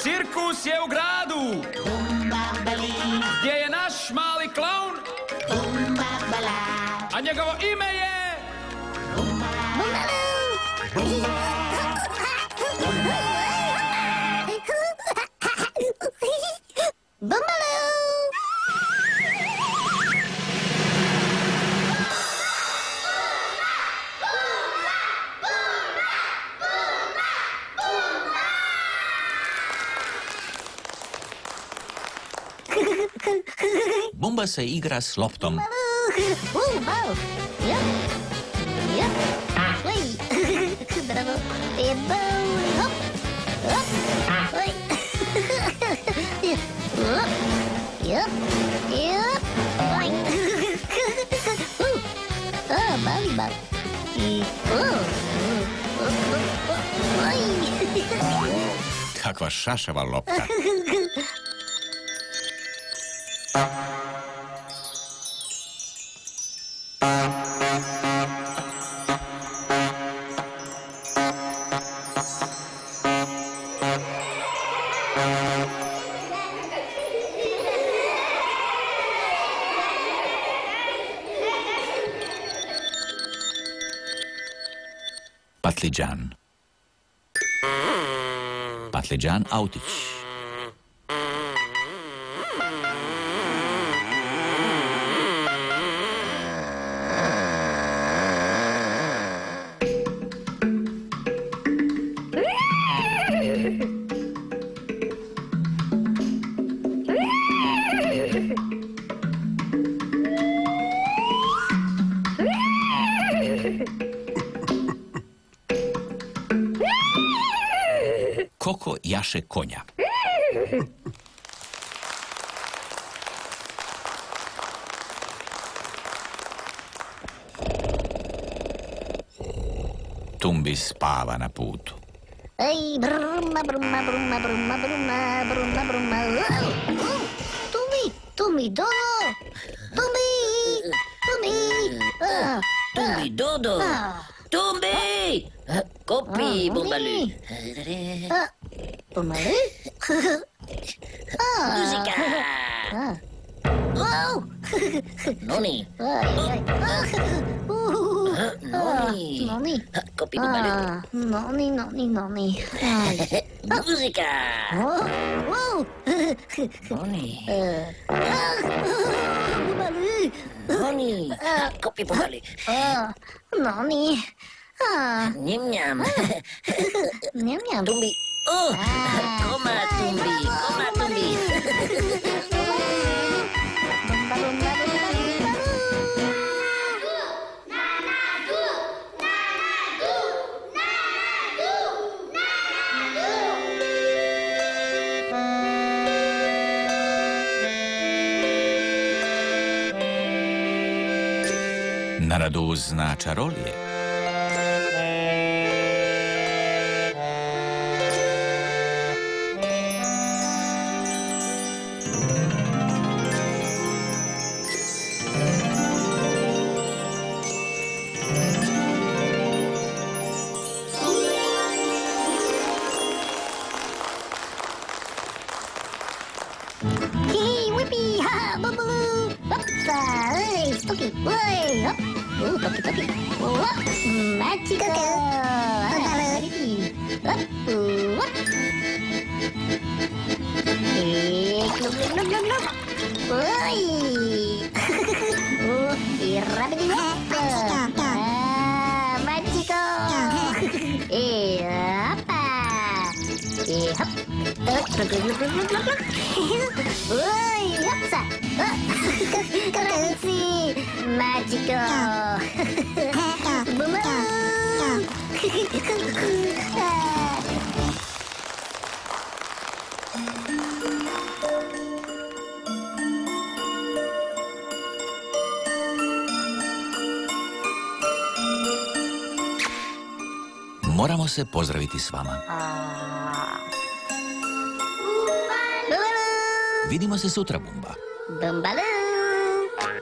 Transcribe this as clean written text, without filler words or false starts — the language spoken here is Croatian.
Cirkus je u gradu. Gdje je naš mali klaun? A njegovo ime je... Bumbalu! Bumba se igra s loptom. Kakva šašava lopta. Patliđan. Patliđan autić. Koko jaše konja. Tumbi spava na putu. Ej, bruma, bruma, bruma, bruma, bruma, bruma, bruma. Tumbi, Dodo! Tumbi! Tumbi, Dodo! Tumbi! Kopi, Bumbalu. Bumbalu? Muzika! Noni! Noni? Kopi, Bumbalu. Noni. Muzika! Noni! Bumbalu! Noni! Kopi, Bumbalu. Noni. Njam. Njam. Tumbi. Oh! Koma, Tumbi. Nandu zna čarolije. Toki. Magical. Buma. Moramo se pozdraviti s vama. Vidimo se sutra, Bumba. Bumbalu.